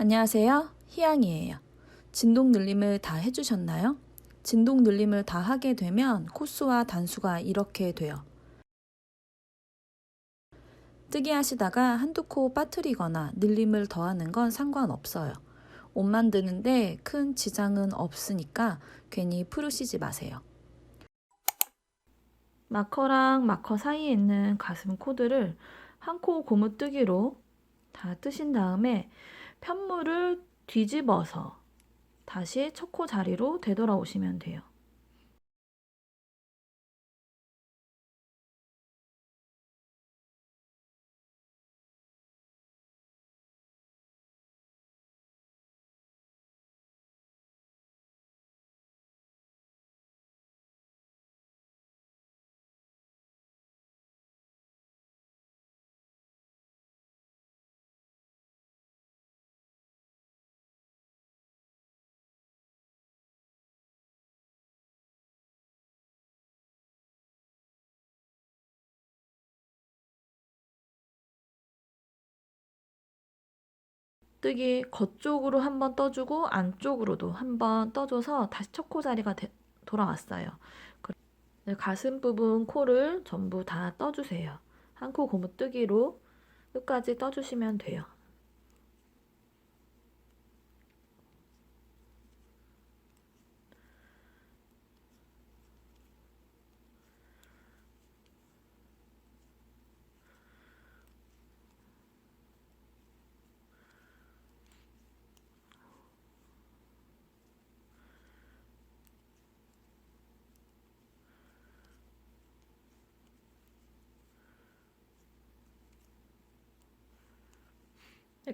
안녕하세요. 희양이에요. 진동 늘림을 다 해주셨나요? 진동 늘림을 다 하게 되면 코수와 단수가 이렇게 돼요. 뜨기 하시다가 한두 코 빠뜨리거나 늘림을 더하는 건 상관없어요. 옷 만드는데 큰 지장은 없으니까 괜히 푸르시지 마세요. 마커랑 마커 사이에 있는 가슴 코드를 한 코 고무뜨기로 다 뜨신 다음에 편물을 뒤집어서 다시 첫 코 자리로 되돌아오시면 돼요. 뜨기 겉쪽으로 한번 떠주고 안쪽으로도 한번 떠줘서 다시 첫 코 자리가 돌아왔어요. 가슴 부분 코를 전부 다 떠주세요. 한 코 고무뜨기로 끝까지 떠주시면 돼요.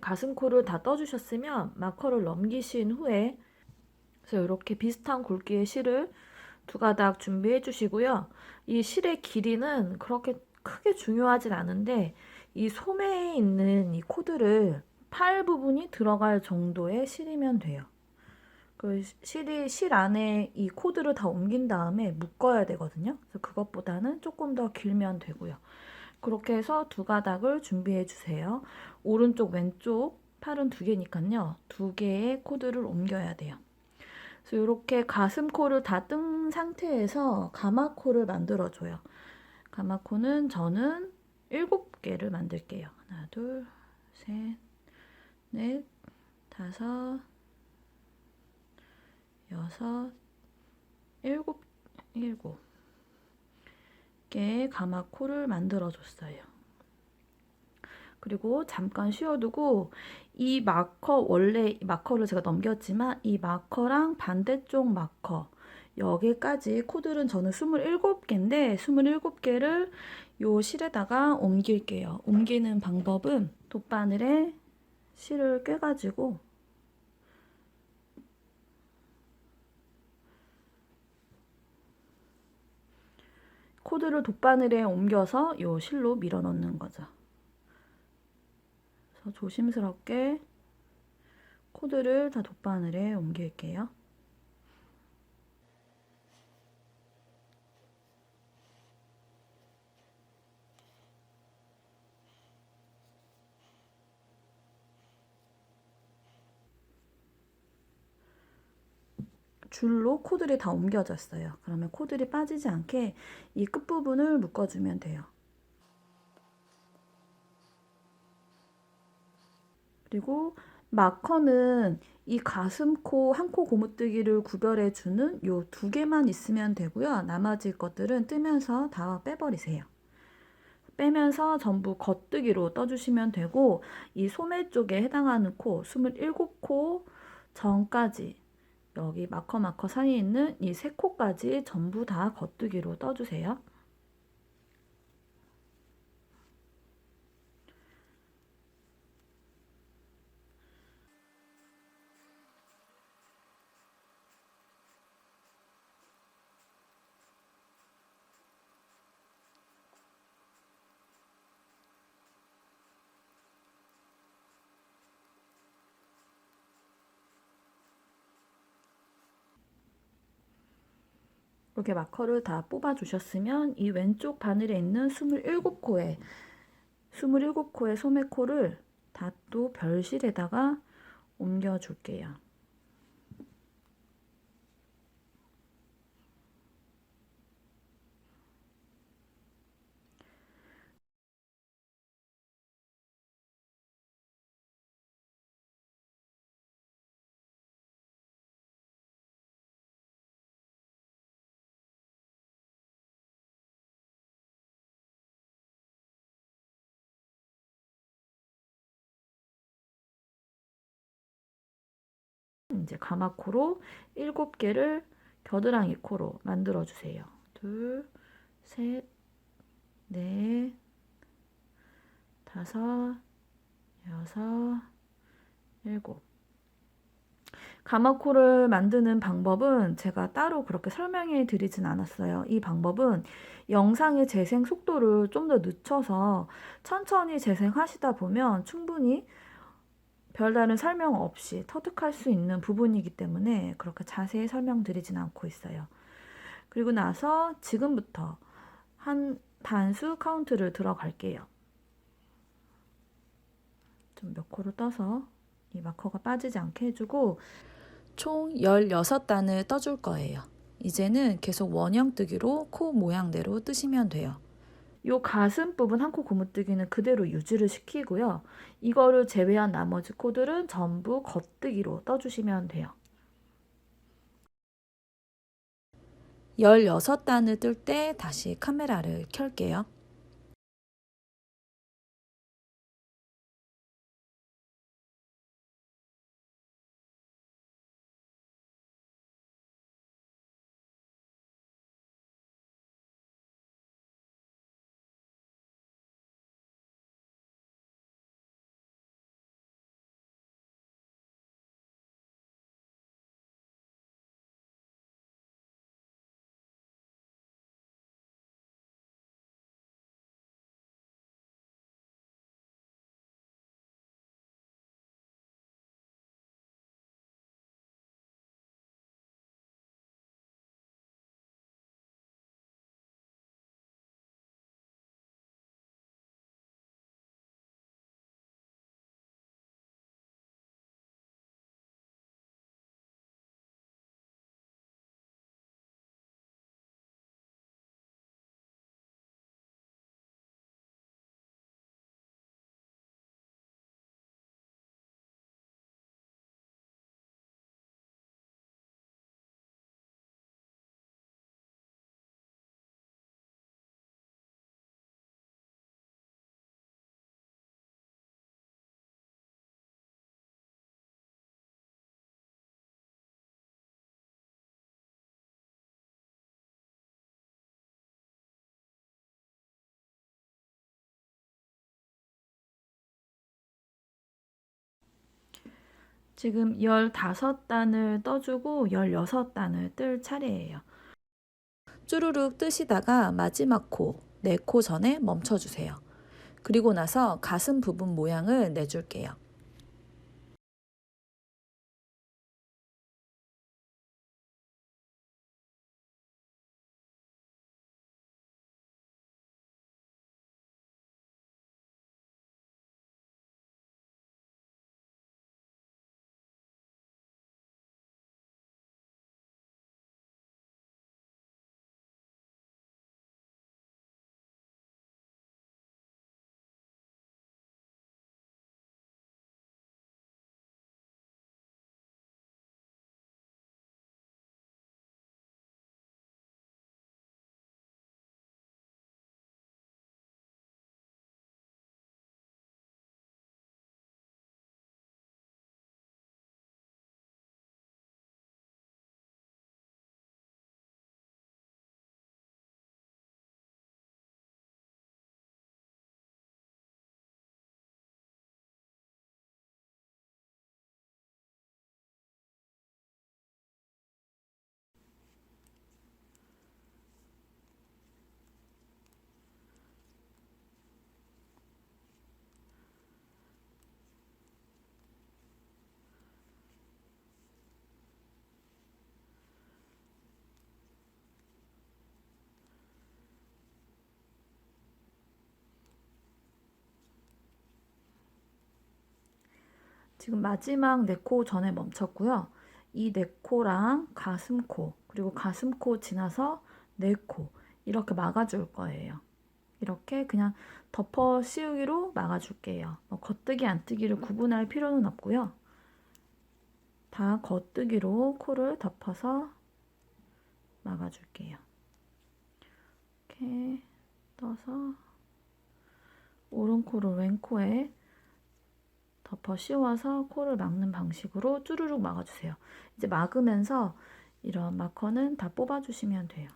가슴 코를 다 떠주셨으면 마커를 넘기신 후에 그래서 이렇게 비슷한 굵기의 실을 두 가닥 준비해 주시고요. 이 실의 길이는 그렇게 크게 중요하진 않은데 이 소매에 있는 이 코드를 팔 부분이 들어갈 정도의 실이면 돼요. 그 실 안에 이 코드를 다 옮긴 다음에 묶어야 되거든요. 그래서 그것보다는 조금 더 길면 되고요. 그렇게 해서 두 가닥을 준비해 주세요. 오른쪽 왼쪽 팔은 두 개니까요. 두 개의 코드를 옮겨야 돼요. 그래서 이렇게 가슴코를 다 뜬 상태에서 가마코를 만들어줘요. 가마코는 저는 7개를 만들게요. 하나, 둘, 셋, 넷, 다섯, 여섯, 일곱 개의 가마코를 만들어줬어요. 그리고 잠깐 쉬어두고 이 마커, 원래 마커를 제가 넘겼지만 이 마커랑 반대쪽 마커 여기까지 코드는 저는 27개인데 27개를 요 실에다가 옮길게요. 옮기는 방법은 돗바늘에 실을 꿰가지고 코드를 돗바늘에 옮겨서 요 실로 밀어 넣는 거죠. 그래서 조심스럽게 코드를 다 돗바늘에 옮길게요. 줄로 코드를 다 옮겨졌어요. 그러면 코드를 빠지지 않게 이 끝부분을 묶어주면 돼요. 그리고 마커는 이 가슴코, 한 코 고무뜨기를 구별해주는 요 두 개만 있으면 되고요. 나머지 것들은 뜨면서 다 빼버리세요. 빼면서 전부 겉뜨기로 떠주시면 되고 이 소매 쪽에 해당하는 코, 27코 전까지 여기 마커 사이에 있는 이 세 코까지 전부 다 겉뜨기로 떠주세요. 이렇게 마커를 다 뽑아 주셨으면 이 왼쪽 바늘에 있는 27코의 소매코를 다 또 별실에다가 옮겨 줄게요. 이제 가마코로 7개를 겨드랑이 코로 만들어 주세요. 둘, 셋, 넷, 다섯, 여섯, 일곱. 가마코를 만드는 방법은 제가 따로 그렇게 설명해 드리진 않았어요. 이 방법은 영상의 재생 속도를 좀 더 늦춰서 천천히 재생하시다 보면 충분히 별다른 설명 없이 터득할 수 있는 부분이기 때문에 그렇게 자세히 설명드리진 않고 있어요. 그리고 나서 지금부터 한 단수 카운트를 들어갈게요. 좀 몇 코로 떠서 이 마커가 빠지지 않게 해주고 총 16단을 떠줄 거예요. 이제는 계속 원형 뜨기로 코 모양대로 뜨시면 돼요. 요 가슴 부분 한 코 고무뜨기는 그대로 유지를 시키고요. 이거를 제외한 나머지 코들은 전부 겉뜨기로 떠주시면 돼요. 16단을 뜰 때 다시 카메라를 켤게요. 지금 15단을 떠주고 16단을 뜰 차례예요. 쭈루룩 뜨시다가 마지막 코, 4코 전에 멈춰주세요. 그리고 나서 가슴 부분 모양을 내줄게요. 지금 마지막 네 코 전에 멈췄고요. 이 네 코랑 가슴코, 그리고 가슴코 지나서 네 코, 이렇게 막아줄 거예요. 이렇게 그냥 덮어 씌우기로 막아줄게요. 겉뜨기 안뜨기를 구분할 필요는 없고요. 다 겉뜨기로 코를 덮어서 막아줄게요. 이렇게 떠서 오른코를 왼코에 덮어 씌워서 코를 막는 방식으로 쭈루룩 막아주세요. 이제 막으면서 이런 마커는 다 뽑아주시면 돼요.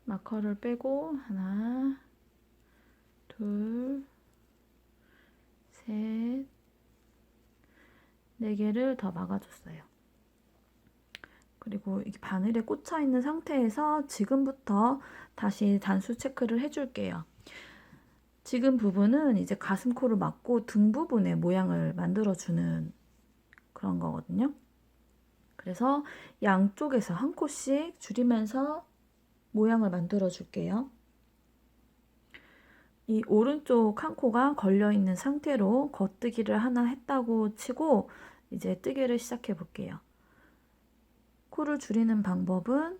마커를 빼고 하나, 둘, 셋, 네 개를 더 막아줬어요. 그리고 이게 바늘에 꽂혀 있는 상태에서 지금부터 다시 단수 체크를 해줄게요. 지금 부분은 이제 가슴코를 막고 등 부분에 모양을 만들어주는 그런 거거든요. 그래서 양쪽에서 한 코씩 줄이면서 모양을 만들어 줄게요. 이 오른쪽 한 코가 걸려있는 상태로 겉뜨기를 하나 했다고 치고 이제 뜨개를 시작해 볼게요. 코를 줄이는 방법은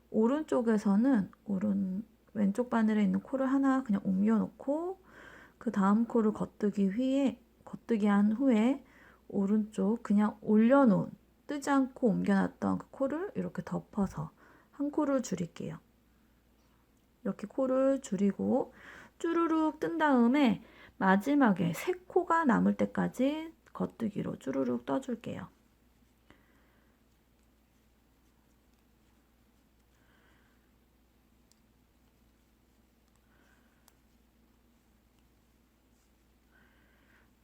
오른쪽에서는 왼쪽 바늘에 있는 코를 하나 그냥 옮겨 놓고 그 다음 코를 겉뜨기 한 후에 오른쪽 그냥 올려놓은 뜨지 않고 옮겨놨던 그 코를 이렇게 덮어서 한 코를 줄일게요. 이렇게 코를 줄이고 쭈루룩 뜬 다음에 마지막에 세 코가 남을 때까지 겉뜨기로 쭈루룩 떠줄게요.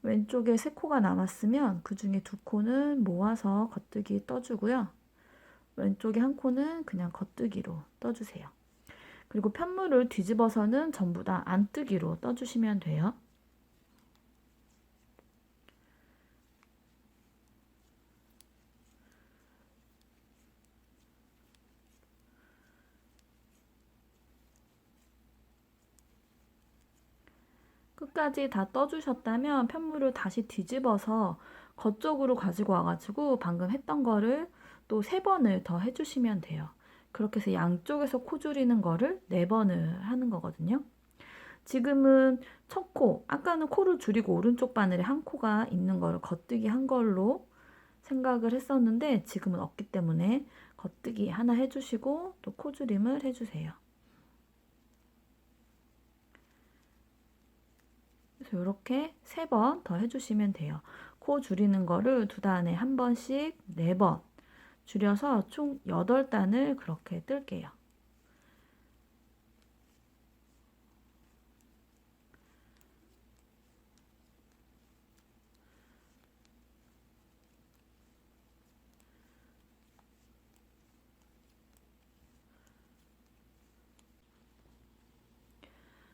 왼쪽에 세 코가 남았으면 그 중에 두 코는 모아서 겉뜨기 떠주고요. 왼쪽에 한 코는 그냥 겉뜨기로 떠주세요. 그리고 편물을 뒤집어서는 전부 다 안뜨기로 떠주시면 돼요. 끝까지 다 떠주셨다면 편물을 다시 뒤집어서 겉쪽으로 가지고 와가지고 방금 했던 거를 또 3번을 더 해주시면 돼요. 그렇게 해서 양쪽에서 코 줄이는 거를 4번을 하는 거거든요. 지금은 첫 코, 아까는 코를 줄이고 오른쪽 바늘에 한 코가 있는 거를 겉뜨기 한 걸로 생각을 했었는데 지금은 없기 때문에 겉뜨기 하나 해주시고 또 코 줄임을 해주세요. 그래서 이렇게 3번 더 해주시면 돼요. 코 줄이는 거를 두 단에 한 번씩 4번 줄여서 총 8단을 그렇게 뜰게요.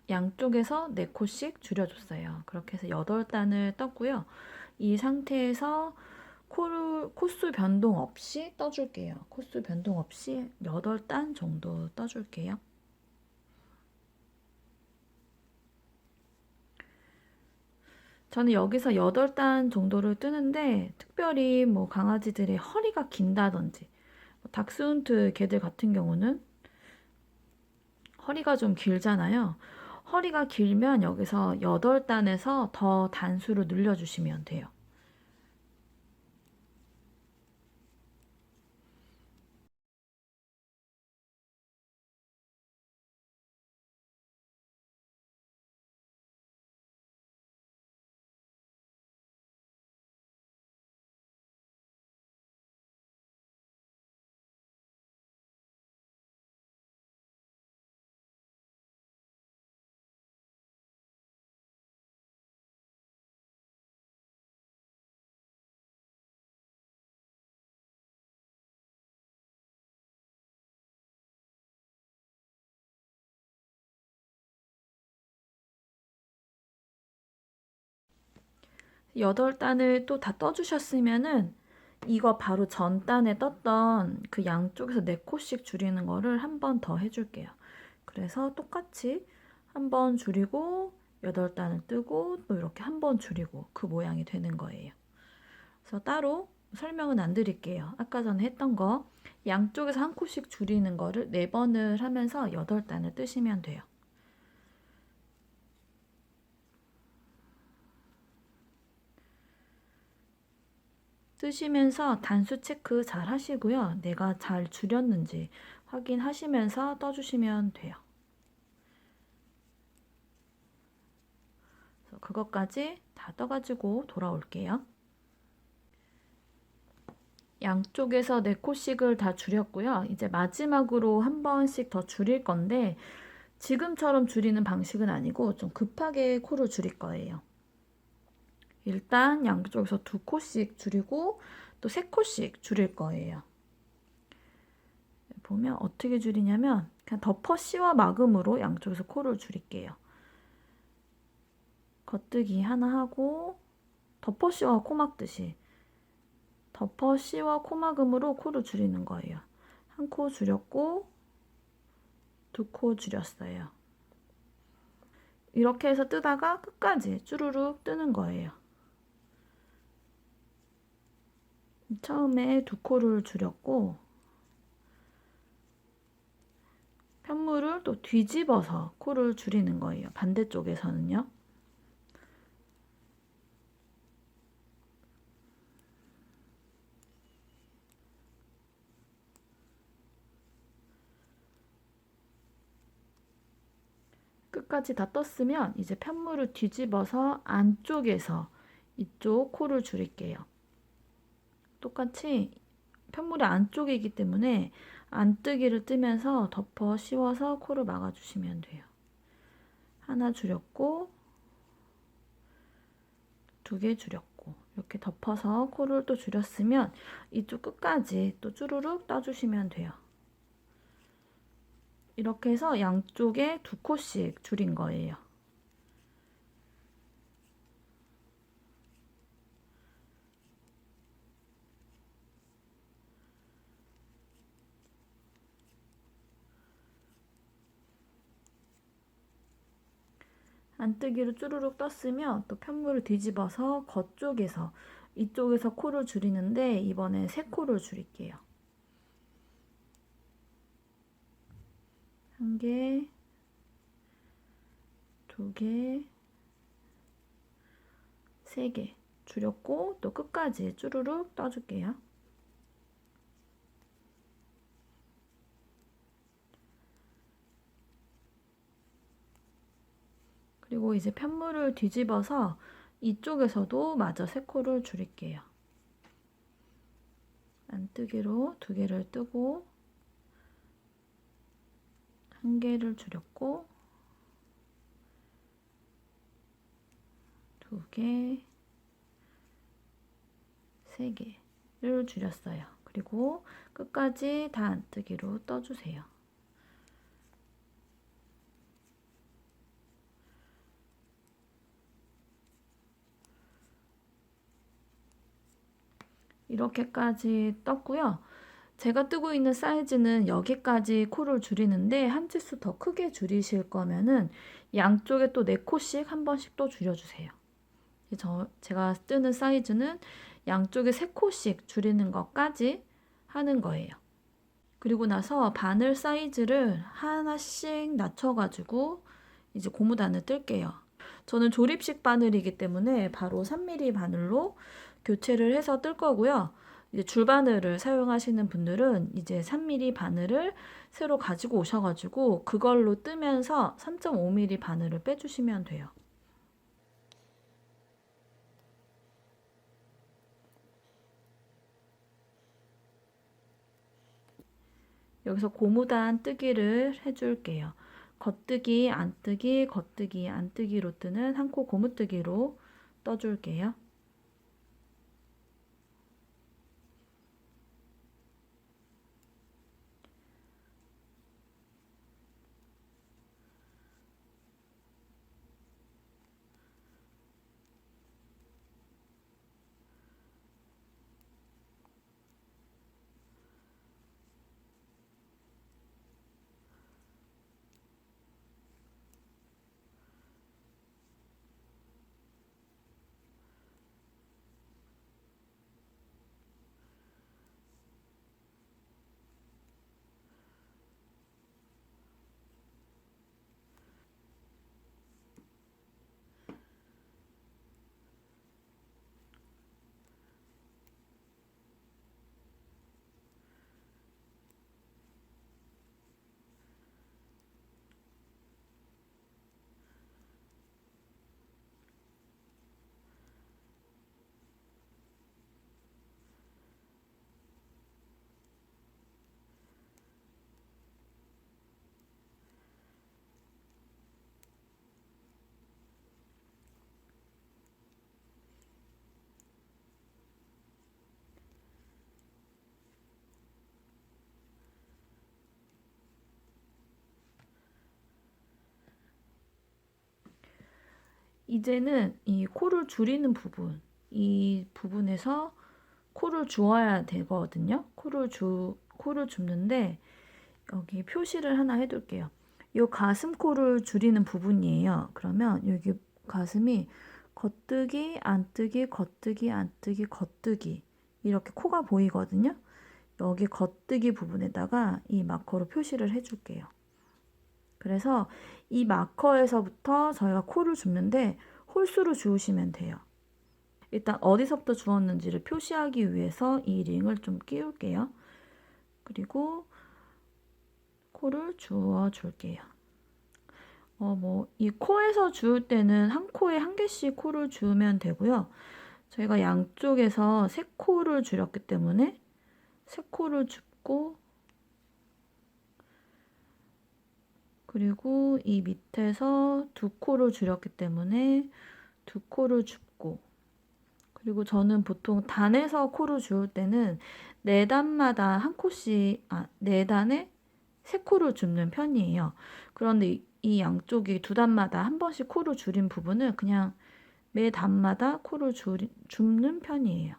양쪽에서 4코씩 줄여줬어요. 그렇게 해서 8단을 떴고요. 이 상태에서 코수 변동 없이 떠줄게요. 코수 변동 없이 8단 정도 떠줄게요. 저는 여기서 8단 정도를 뜨는데 특별히 뭐 강아지들의 허리가 긴다든지 닥스훈트 개들 같은 경우는 허리가 좀 길잖아요. 허리가 길면 여기서 8단에서 더 단수를 늘려주시면 돼요. 여덟 단을 또 다 떠주셨으면은 이거 바로 전 단에 떴던 그 양쪽에서 4코씩 줄이는 거를 한 번 더 해줄게요. 그래서 똑같이 한 번 줄이고 8단을 뜨고 또 이렇게 한 번 줄이고 그 모양이 되는 거예요. 그래서 따로 설명은 안 드릴게요. 아까 전에 했던 거 양쪽에서 한 코씩 줄이는 거를 4번을 하면서 8단을 뜨시면 돼요. 뜨시면서 단수 체크 잘 하시고요. 내가 잘 줄였는지 확인하시면서 떠주시면 돼요. 그래서 그것까지 다 떠가지고 돌아올게요. 양쪽에서 4코씩을 다 줄였고요. 이제 마지막으로 한 번씩 더 줄일 건데 지금처럼 줄이는 방식은 아니고 좀 급하게 코를 줄일 거예요. 일단 양쪽에서 2코씩 줄이고 또 3코씩 줄일 거예요. 보면 어떻게 줄이냐면 그냥 덮어 씌워 막음으로 양쪽에서 코를 줄일게요. 겉뜨기 하나 하고 덮어 씌워 코 막듯이 덮어 씌워 코 막음으로 코를 줄이는 거예요. 한 코 줄였고 2코 줄였어요. 이렇게 해서 뜨다가 끝까지 쭈루룩 뜨는 거예요. 처음에 2코를 줄였고 편물을 또 뒤집어서 코를 줄이는 거예요. 반대쪽에서는요. 끝까지 다 떴으면 이제 편물을 뒤집어서 안쪽에서 이쪽 코를 줄일게요. 똑같이 편물이 안쪽이기 때문에 안뜨기를 뜨면서 덮어 씌워서 코를 막아주시면 돼요. 하나 줄였고 2개 줄였고 이렇게 덮어서 코를 또 줄였으면 이쪽 끝까지 또 쭈루룩 떠주시면 돼요. 이렇게 해서 양쪽에 2코씩 줄인 거예요. 안뜨기로 쭈루룩 떴으면 또 편물을 뒤집어서 겉쪽에서 이쪽에서 코를 줄이는데 이번엔 3코를 줄일게요. 1개, 2개, 3개 줄였고 또 끝까지 쭈루룩 떠줄게요. 그리고 이제 편물을 뒤집어서 이쪽에서도 마저 3코를 줄일게요. 안뜨기로 2개를 뜨고 1개를 줄였고 2개, 3개를 줄였어요. 그리고 끝까지 다 안뜨기로 떠주세요. 이렇게까지 떴고요. 제가 뜨고 있는 사이즈는 여기까지 코를 줄이는데 한 치수 더 크게 줄이실 거면은 양쪽에 또 4코씩 한 번씩 또 줄여주세요. 제가 뜨는 사이즈는 양쪽에 3코씩 줄이는 것까지 하는 거예요. 그리고 나서 바늘 사이즈를 하나씩 낮춰가지고 이제 고무단을 뜰게요. 저는 조립식 바늘이기 때문에 바로 3mm 바늘로 교체를 해서 뜰 거고요. 이제 줄바늘을 사용하시는 분들은 이제 3mm 바늘을 새로 가지고 오셔가지고 그걸로 뜨면서 3.5mm 바늘을 빼주시면 돼요. 여기서 고무단 뜨기를 해줄게요. 겉뜨기, 안뜨기, 겉뜨기, 안뜨기로 뜨는 한 코 고무뜨기로 떠줄게요. 이제는 이 코를 줄이는 부분, 이 부분에서 코를 주어야 되거든요. 코를 줍는데 여기 표시를 하나 해둘게요. 이 가슴코를 줄이는 부분이에요. 그러면 여기 가슴이 겉뜨기, 안뜨기, 겉뜨기, 안뜨기, 겉뜨기 이렇게 코가 보이거든요. 여기 겉뜨기 부분에다가 이 마커로 표시를 해줄게요. 그래서 이 마커에서부터 저희가 코를 줍는데 홀수로 주우시면 돼요. 일단 어디서부터 주었는지를 표시하기 위해서 이 링을 좀 끼울게요. 그리고 코를 주워 줄게요. 이 코에서 주울 때는 한 코에 한 개씩 코를 주우면 되고요. 저희가 양쪽에서 3코를 줄였기 때문에 3코를 줍고, 그리고 이 밑에서 2코를 줄였기 때문에 2코를 줍고, 그리고 저는 보통 단에서 코를 주울 때는 4단마다 한 코씩, 4단에 3코를 줍는 편이에요. 그런데 이 양쪽이 2단마다 한 번씩 코를 줄인 부분은 그냥 매 단마다 코를 줍는 편이에요.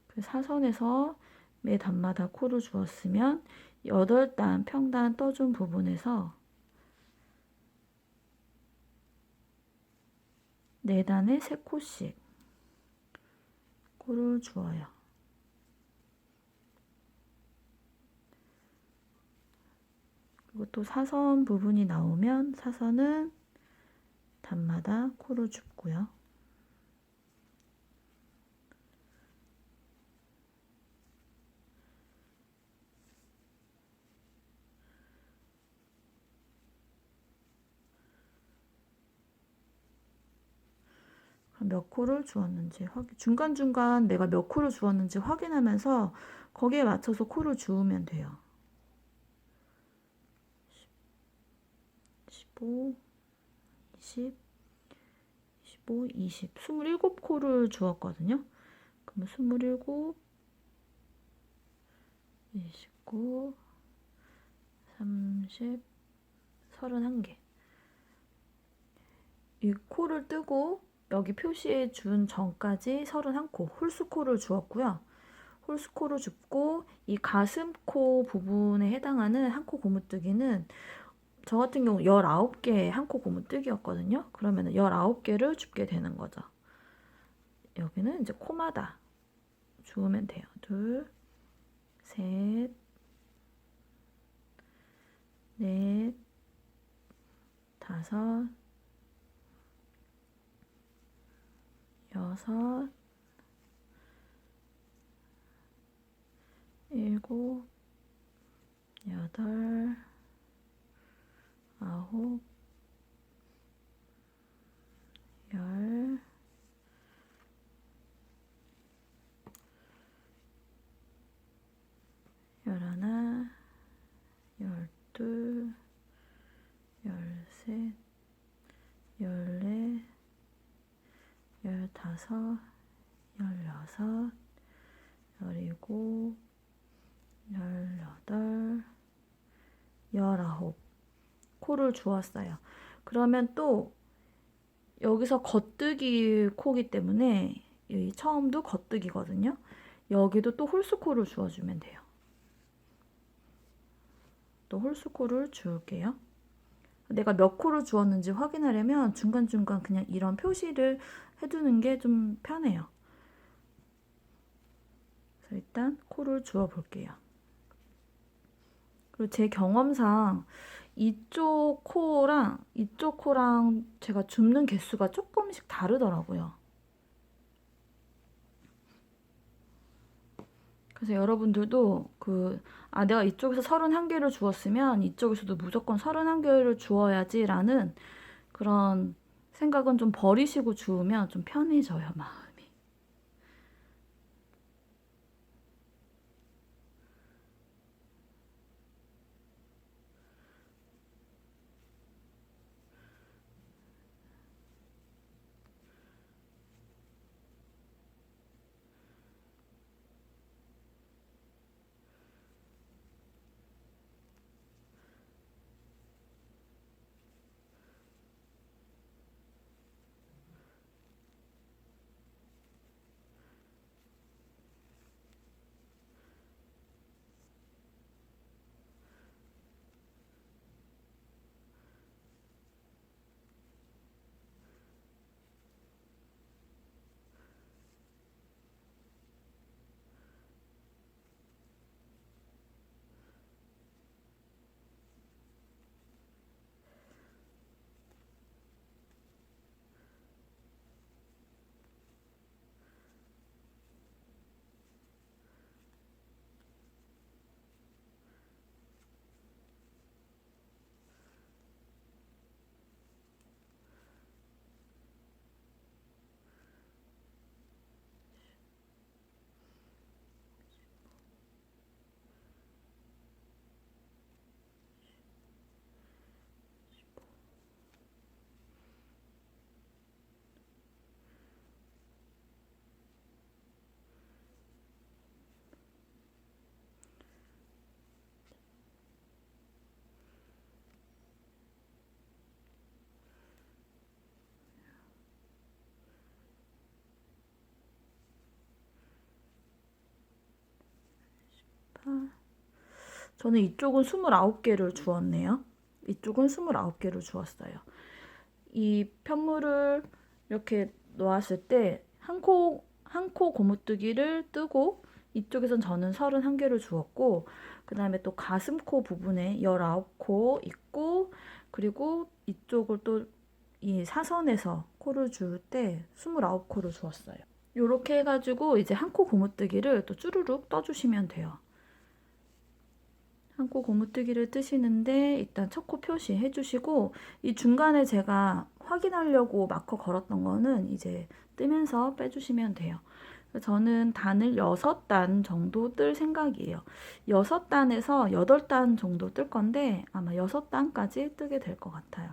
그 사선에서 매 단마다 코를 주었으면 8단 평단 떠준 부분에서 4단에 3코씩 코를 주어요. 그리고 또 사선 부분이 나오면 사선은 단마다 코를 줍고요. 몇 코를 주었는지 중간중간 내가 몇 코를 주었는지 확인하면서 거기에 맞춰서 코를 주우면 돼요. 15, 20, 15, 20, 27코를 주었거든요. 그럼 27, 29, 30, 31개. 이 코를 뜨고 여기 표시해 준 전까지 31코, 홀수코를 주었고요. 홀수코를 줍고 이 가슴코 부분에 해당하는 한 코 고무뜨기는 저 같은 경우 19개의 한 코 고무뜨기였거든요. 그러면 19개를 줍게 되는 거죠. 여기는 이제 코마다 주우면 돼요. 둘, 셋, 넷, 다섯, 여섯, 일곱, 여덟, 아홉, 열, 열하나, 열둘, 열셋, 열넷, 열다섯, 열여섯, 열일곱, 열여덟, 열아홉 코를 주었어요. 그러면 또 여기서 겉뜨기 코기 때문에 이 처음도 겉뜨기거든요. 여기도 또 홀수코를 주어주면 돼요. 또 홀수코를 주울게요. 내가 몇 코를 주었는지 확인하려면 중간중간 그냥 이런 표시를 해두는 게 좀 편해요. 그래서 일단 코를 주워 볼게요. 그리고 제 경험상 이쪽 코랑 이쪽 코랑 제가 줍는 개수가 조금씩 다르더라고요. 그래서 여러분들도 내가 이쪽에서 31개를 주었으면 이쪽에서도 무조건 31개를 주어야지 라는 그런 생각은 좀 버리시고 주우면 좀 편해져요, 마음이. 저는 이쪽은 29개를 주었네요. 이쪽은 29개를 주었어요. 이 편물을 이렇게 놓았을 때 한 코 고무뜨기를 뜨고 이쪽에선 저는 31개를 주었고 그 다음에 또 가슴코 부분에 19코 있고 그리고 이쪽을 또 이 사선에서 코를 줄 때 29코를 주었어요. 이렇게 해가지고 이제 한 코 고무뜨기를 또 쭈루룩 떠주시면 돼요. 한 코 고무뜨기를 뜨시는데 일단 첫 코 표시 해주시고 이 중간에 제가 확인하려고 마커 걸었던 거는 이제 뜨면서 빼주시면 돼요. 저는 단을 6단 정도 뜰 생각이에요. 6단에서 8단 정도 뜰 건데 아마 6단까지 뜨게 될 것 같아요.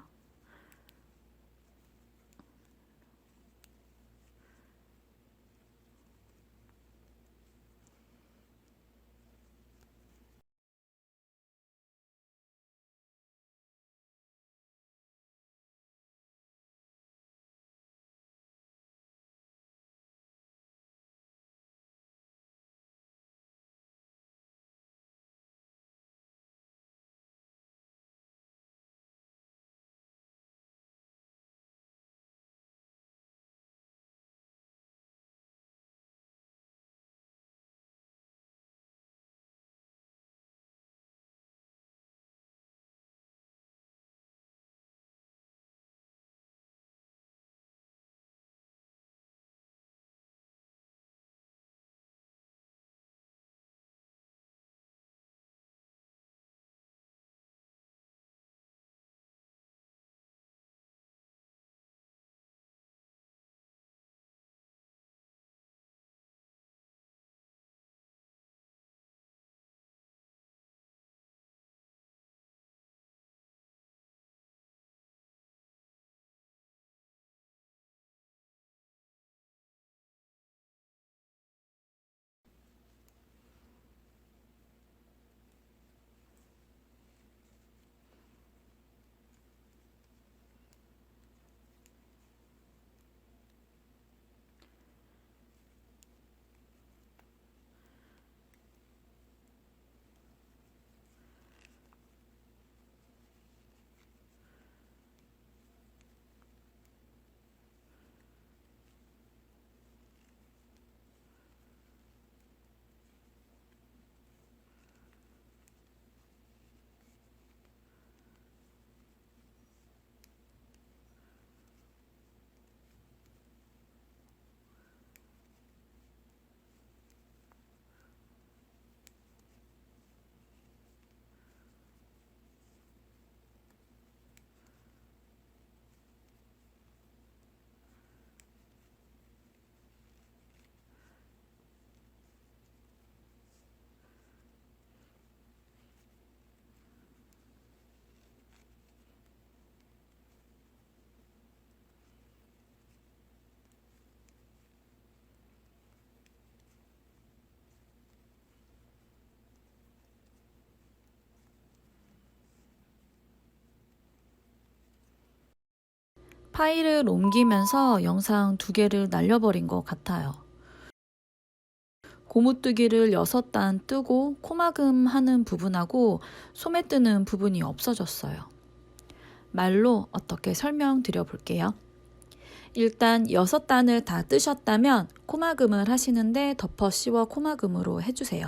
파일을 옮기면서 영상 2개를 날려버린 것 같아요. 고무뜨기를 6단 뜨고 코막음 하는 부분하고 소매 뜨는 부분이 없어졌어요. 말로 어떻게 설명드려 볼게요. 일단 6단을 다 뜨셨다면 코막음을 하시는데 덮어 씌워 코막음으로 해주세요.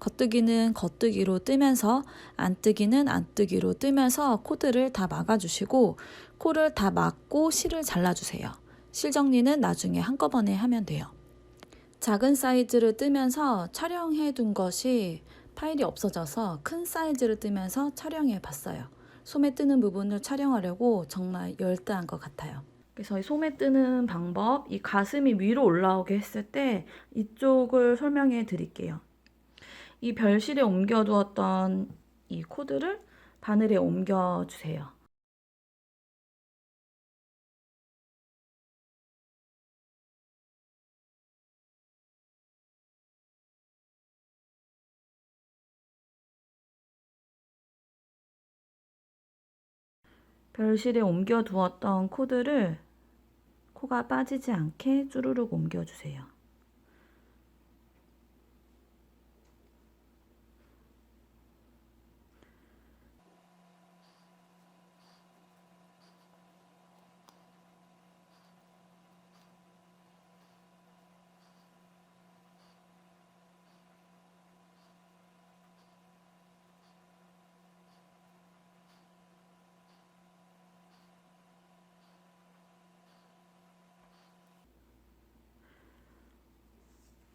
겉뜨기는 겉뜨기로 뜨면서 안뜨기는 안뜨기로 뜨면서 코드를 다 막아주시고 코를 다 막고 실을 잘라주세요. 실 정리는 나중에 한꺼번에 하면 돼요. 작은 사이즈를 뜨면서 촬영해 둔 것이 파일이 없어져서 큰 사이즈를 뜨면서 촬영해 봤어요. 소매 뜨는 부분을 촬영하려고 정말 열대한 것 같아요. 그래서 이 소매 뜨는 방법, 이 가슴이 위로 올라오게 했을 때 이쪽을 설명해 드릴게요. 이 별실에 옮겨두었던 이 코드를 바늘에 옮겨주세요. 별실에 옮겨두었던 코드를 코가 빠지지 않게 쭈루룩 옮겨주세요.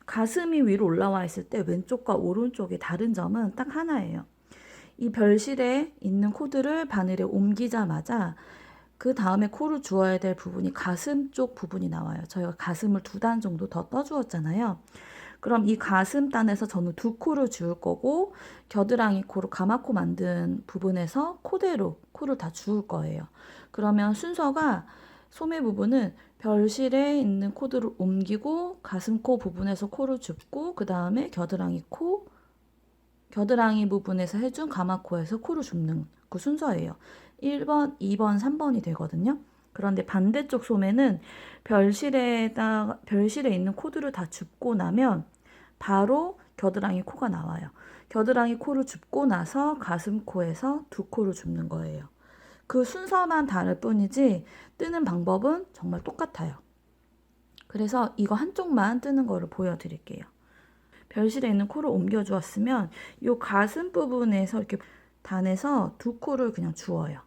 가슴이 위로 올라와 있을 때 왼쪽과 오른쪽의 다른 점은 딱 하나예요. 이 별실에 있는 코드를 바늘에 옮기자마자 그 다음에 코를 주어야 될 부분이 가슴 쪽 부분이 나와요. 저희가 가슴을 2단 정도 더 떠주었잖아요. 그럼 이 가슴단에서 저는 2코를 주울 거고 겨드랑이 코로 가마코 만든 부분에서 코대로 코를 다 주울 거예요. 그러면 순서가 소매 부분은 별실에 있는 코드를 옮기고 가슴코 부분에서 코를 줍고 그 다음에 겨드랑이 코, 겨드랑이 부분에서 해준 가마코에서 코를 줍는 그 순서예요. 1번, 2번, 3번이 되거든요. 그런데 반대쪽 소매는 별실에 있는 코드를 다 줍고 나면 바로 겨드랑이 코가 나와요. 겨드랑이 코를 줍고 나서 가슴 코에서 2코를 줍는 거예요. 그 순서만 다를 뿐이지 뜨는 방법은 정말 똑같아요. 그래서 이거 한쪽만 뜨는 거를 보여드릴게요. 별실에 있는 코를 옮겨 주었으면 이 가슴 부분에서 이렇게 단에서 2코를 그냥 주어요.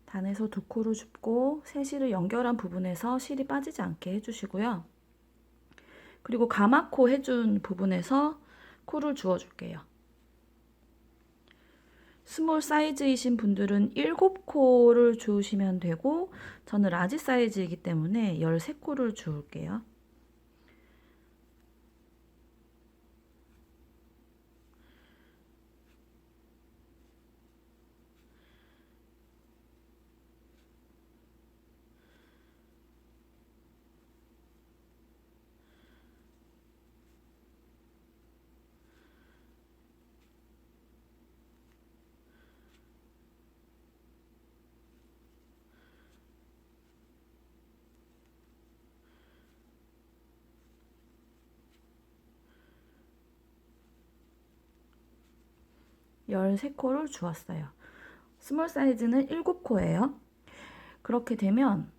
단에서 2코를 줍고 세 실을 연결한 부분에서 실이 빠지지 않게 해주시고요. 그리고 가마코 해준 부분에서 코를 주어줄게요. 스몰 사이즈이신 분들은 7코를 주우시면 되고 저는 라지 사이즈이기 때문에 13코를 주울게요. 열세 코를 주었어요. 스몰 사이즈는 7코예요. 그렇게 되면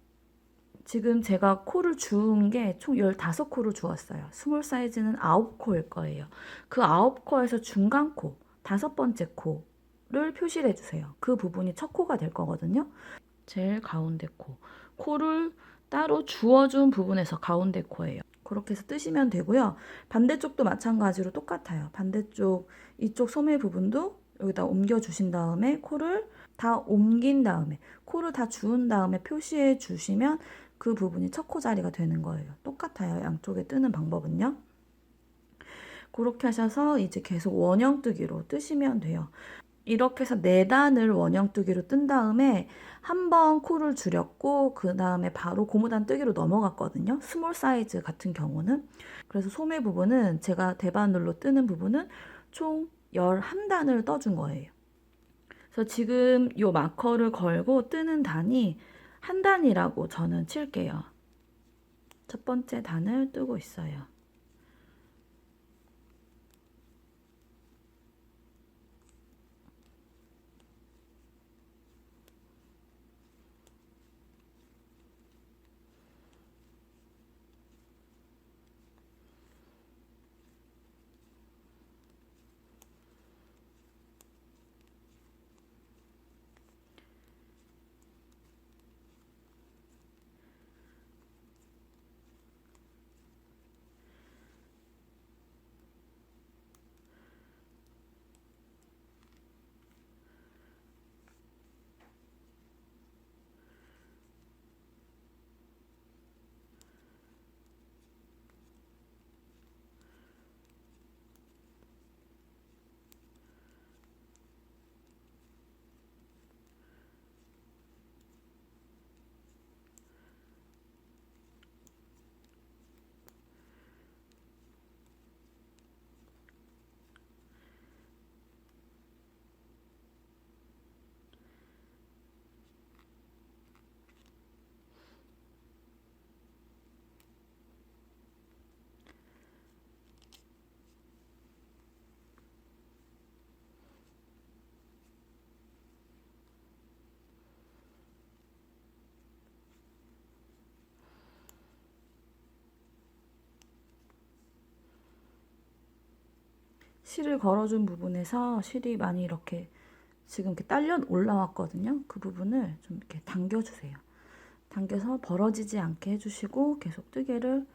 지금 제가 코를 주운 게 총 15코를 주었어요. 스몰 사이즈는 9코일 거예요. 그 9코에서 중간 코, 5번째 코를 표시를 해주세요. 그 부분이 첫 코가 될 거거든요. 제일 가운데 코. 코를 따로 주워준 부분에서 가운데 코예요. 그렇게 해서 뜨시면 되고요. 반대쪽도 마찬가지로 똑같아요. 반대쪽 이쪽 소매 부분도 여기다 옮겨 주신 다음에 코를 다 옮긴 다음에 코를 다 주운 다음에 표시해 주시면 그 부분이 첫 코 자리가 되는 거예요. 똑같아요. 양쪽에 뜨는 방법은요. 그렇게 하셔서 이제 계속 원형뜨기로 뜨시면 돼요. 이렇게 해서 4단을 원형뜨기로 뜬 다음에 한 번 코를 줄였고 그 다음에 바로 고무단 뜨기로 넘어갔거든요. 스몰 사이즈 같은 경우는. 그래서 소매 부분은 제가 대바늘로 뜨는 부분은 총 11단을 떠준 거예요. 그래서 지금 이 마커를 걸고 뜨는 단이 한 단이라고 저는 칠게요. 첫 번째 단을 뜨고 있어요. 실을 걸어준 부분에서 실이 많이 이렇게 지금 이렇게 딸려 올라왔거든요. 그 부분을 좀 이렇게 당겨주세요. 당겨서 벌어지지 않게 해주시고 계속 뜨개를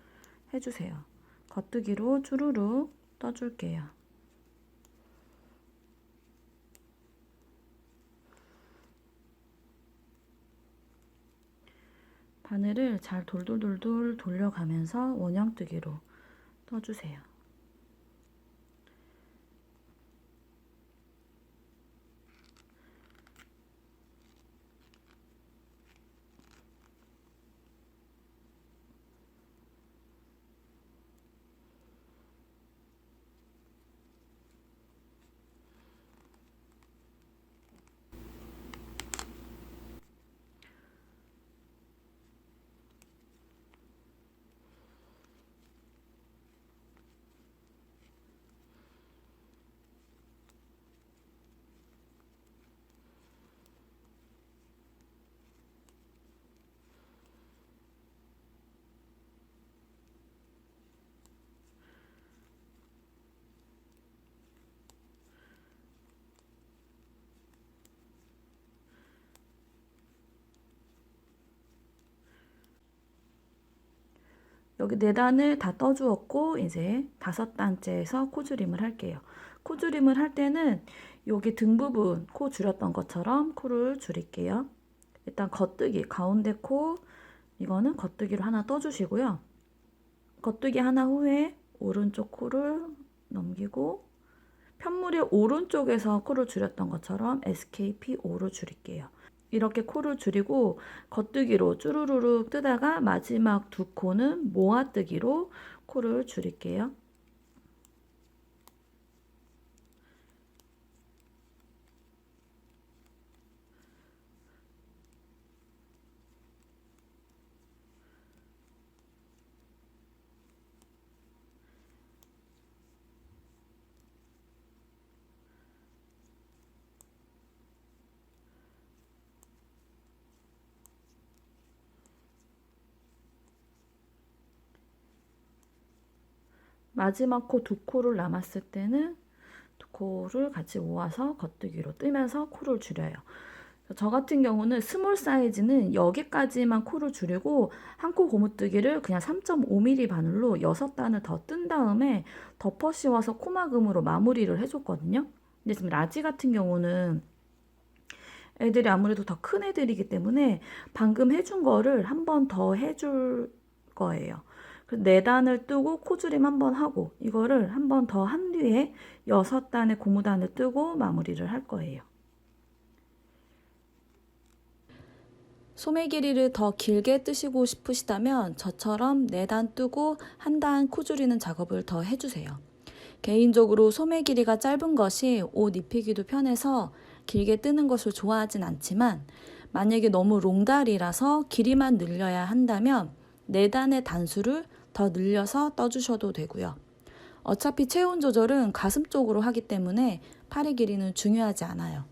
해주세요. 겉뜨기로 주르륵 떠줄게요. 바늘을 잘 돌돌돌돌 돌려가면서 원형뜨기로 떠주세요. 여기 4단을 다 떠주었고 이제 5단째에서 코줄임을 할게요. 코줄임을 할 때는 여기 등 부분 코 줄였던 것처럼 코를 줄일게요. 일단 겉뜨기 가운데 코 이거는 겉뜨기로 하나 떠주시고요. 겉뜨기 하나 후에 오른쪽 코를 넘기고 편물의 오른쪽에서 코를 줄였던 것처럼 SKP5로 줄일게요. 이렇게 코를 줄이고 겉뜨기로 쭈루루룩 뜨다가 마지막 두 코는 모아뜨기로 코를 줄일게요. 마지막 코 두 코를 남았을 때는 두 코를 같이 모아서 겉뜨기로 뜨면서 코를 줄여요. 저 같은 경우는 스몰 사이즈는 여기까지만 코를 줄이고 한 코 고무뜨기를 그냥 3.5mm 바늘로 6단을 더 뜬 다음에 덮어 씌워서 코막음으로 마무리를 해줬거든요. 근데 지금 라지 같은 경우는 애들이 아무래도 더 큰 애들이기 때문에 방금 해준 거를 한 번 더 해줄 거예요. 4단을 뜨고 코줄임 한 번 하고 이거를 한 번 더 한 뒤에 6단의 고무단을 뜨고 마무리를 할 거예요. 소매 길이를 더 길게 뜨시고 싶으시다면 저처럼 4단 뜨고 한 단 코 줄이는 작업을 더 해주세요. 개인적으로 소매 길이가 짧은 것이 옷 입히기도 편해서 길게 뜨는 것을 좋아하진 않지만 만약에 너무 롱다리라서 길이만 늘려야 한다면 4단의 단수를 더 늘려서 떠주셔도 되고요. 어차피 체온 조절은 가슴 쪽으로 하기 때문에 팔의 길이는 중요하지 않아요.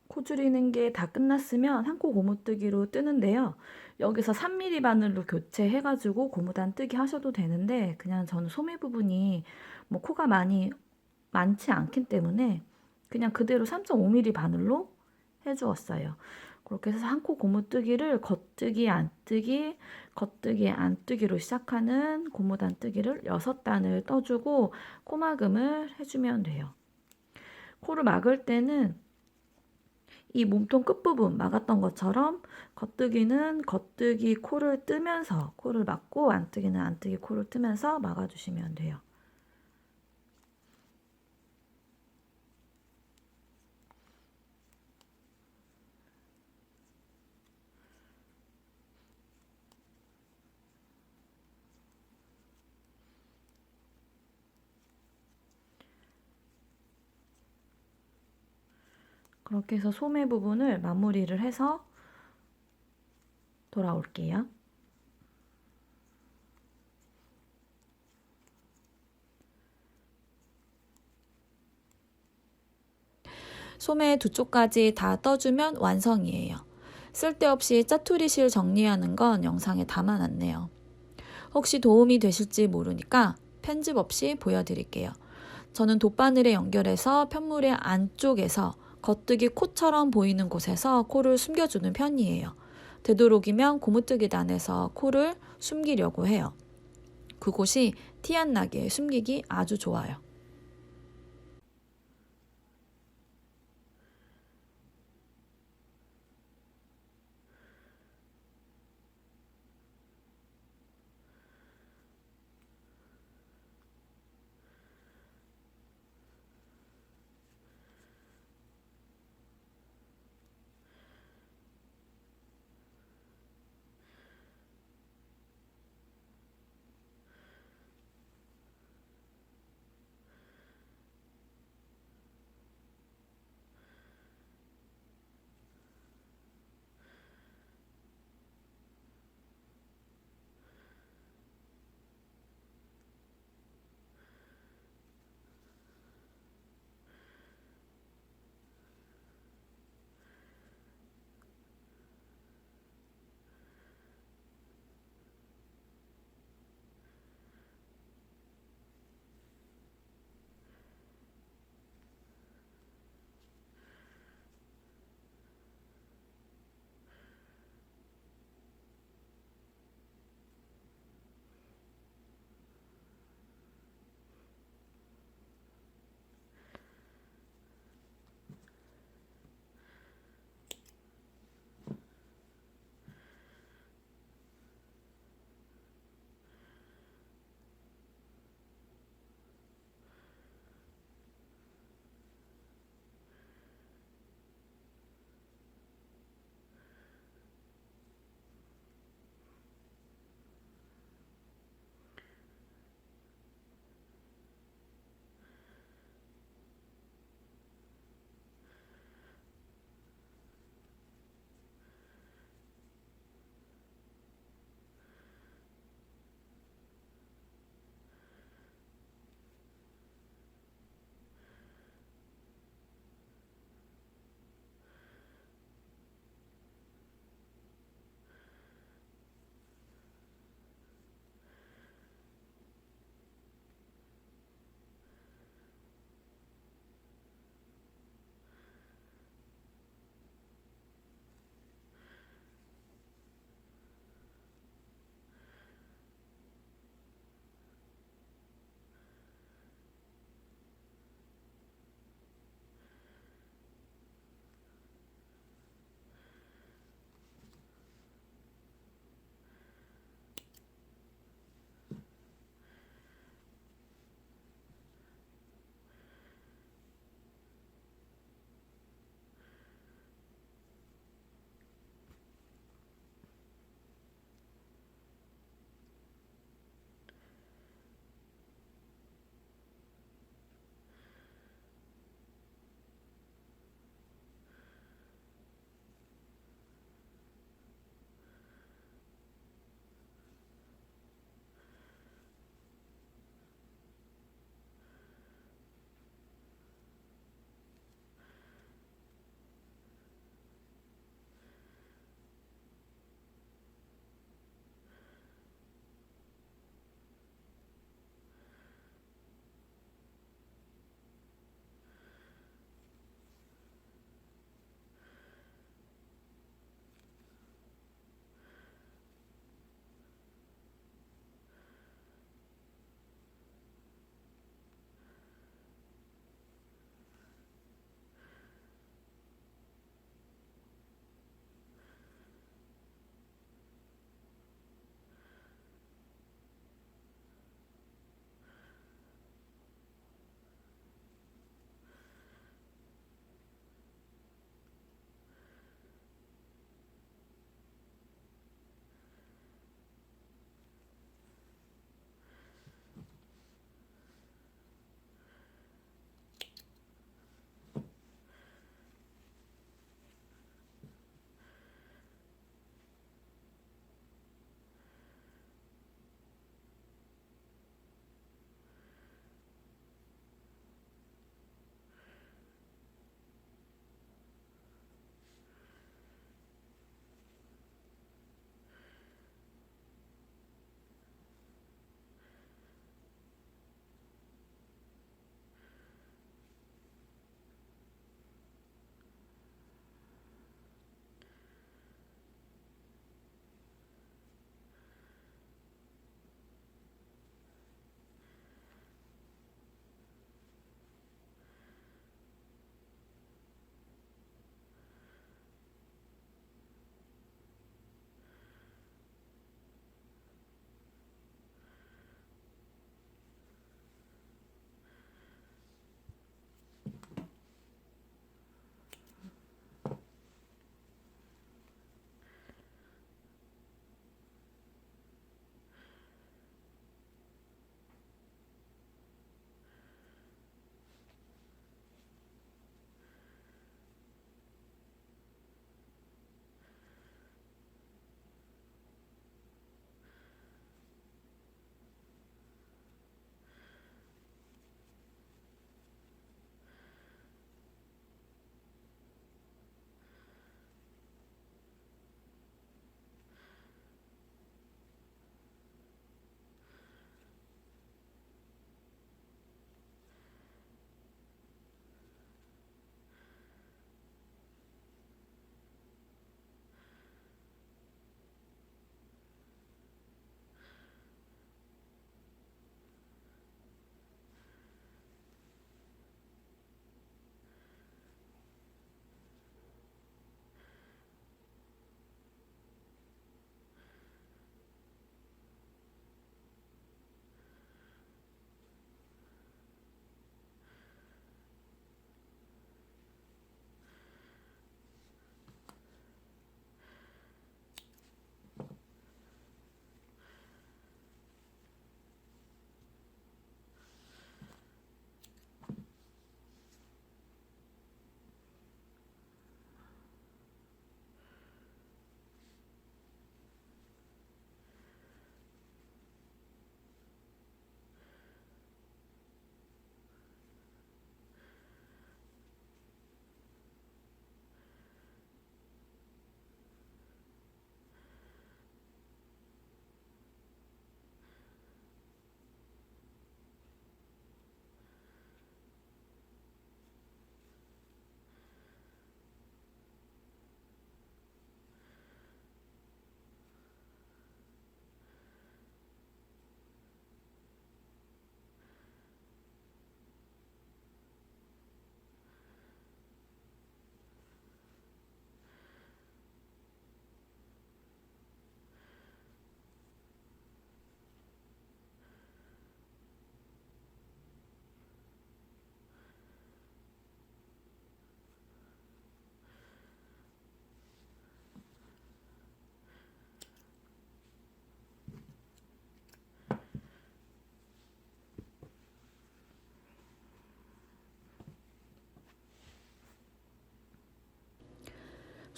코 줄이는 게 다 끝났으면 한 코 고무뜨기로 뜨는데요. 여기서 3mm 바늘로 교체해가지고 고무단 뜨기 하셔도 되는데 그냥 저는 소매 부분이 뭐 코가 많지 않기 때문에 그냥 그대로 3.5mm 바늘로 해주었어요. 그렇게 해서 한 코 고무뜨기를 겉뜨기, 안뜨기, 겉뜨기, 안뜨기로 시작하는 고무단 뜨기를 6단을 떠주고 코막음을 해주면 돼요. 코를 막을 때는 이 몸통 끝부분 막았던 것처럼 겉뜨기는 겉뜨기 코를 뜨면서 코를 막고 안뜨기는 안뜨기 코를 뜨면서 막아주시면 돼요. 그렇게 해서 소매 부분을 마무리를 해서 돌아올게요. 소매 두 쪽까지 다 떠주면 완성이에요. 쓸데없이 짜투리 실 정리하는 건 영상에 담아놨네요. 혹시 도움이 되실지 모르니까 편집 없이 보여드릴게요. 저는 돗바늘에 연결해서 편물의 안쪽에서 겉뜨기 코처럼 보이는 곳에서 코를 숨겨주는 편이에요. 되도록이면 고무뜨기 단에서 코를 숨기려고 해요. 그곳이 티 안 나게 숨기기 아주 좋아요.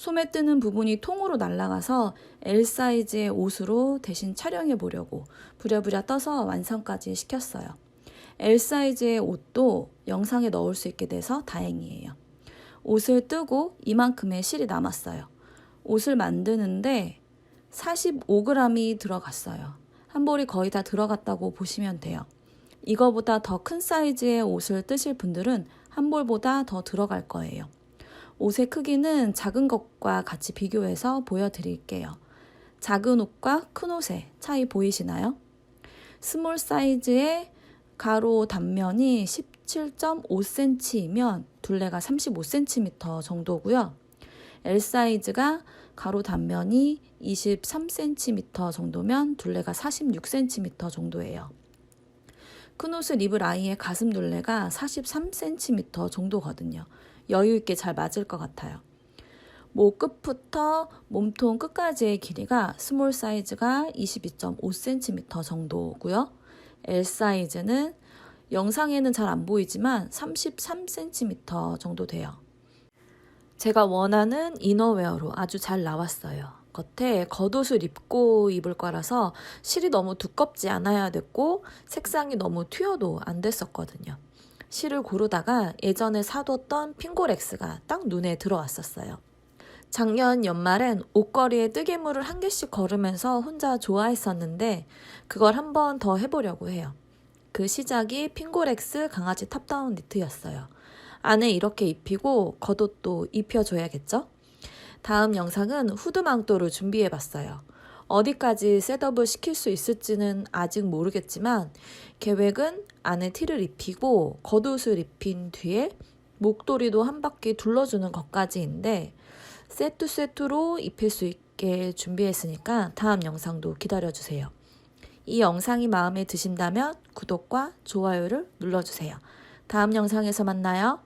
소매 뜨는 부분이 통으로 날아가서 L 사이즈의 옷으로 대신 촬영해 보려고 부랴부랴 떠서 완성까지 시켰어요. L 사이즈의 옷도 영상에 넣을 수 있게 돼서 다행이에요. 옷을 뜨고 이만큼의 실이 남았어요. 옷을 만드는데 45g이 들어갔어요. 한 볼이 거의 다 들어갔다고 보시면 돼요. 이거보다 더 큰 사이즈의 옷을 뜨실 분들은 한 볼보다 더 들어갈 거예요. 옷의 크기는 작은 것과 같이 비교해서 보여드릴게요. 작은 옷과 큰 옷의 차이 보이시나요? 스몰 사이즈의 가로 단면이 17.5cm이면 둘레가 35cm 정도고요. L 사이즈가 가로 단면이 23cm 정도면 둘레가 46cm 정도예요. 큰 옷을 입을 아이의 가슴 둘레가 43cm 정도거든요. 여유 있게 잘 맞을 것 같아요. 목 끝부터 몸통 끝까지의 길이가 스몰 사이즈가 22.5cm 정도고요. L 사이즈는 영상에는 잘 안 보이지만 33cm 정도 돼요. 제가 원하는 이너웨어로 아주 잘 나왔어요. 겉에 겉옷을 입고 입을 거라서 실이 너무 두껍지 않아야 됐고 색상이 너무 튀어도 안 됐었거든요. 실을 고르다가 예전에 사뒀던 핑고렉스가 딱 눈에 들어왔었어요. 작년 연말엔 옷걸이에 뜨개물을 한 개씩 걸으면서 혼자 좋아했었는데 그걸 한 번 더 해보려고 해요. 그 시작이 핑고렉스 강아지 탑다운 니트였어요. 안에 이렇게 입히고 겉옷도 입혀줘야겠죠? 다음 영상은 후드 망토를 준비해봤어요. 어디까지 셋업을 시킬 수 있을지는 아직 모르겠지만 계획은 안에 티를 입히고 겉옷을 입힌 뒤에 목도리도 한 바퀴 둘러주는 것까지인데 세트로 입힐 수 있게 준비했으니까 다음 영상도 기다려주세요. 이 영상이 마음에 드신다면 구독과 좋아요를 눌러주세요. 다음 영상에서 만나요.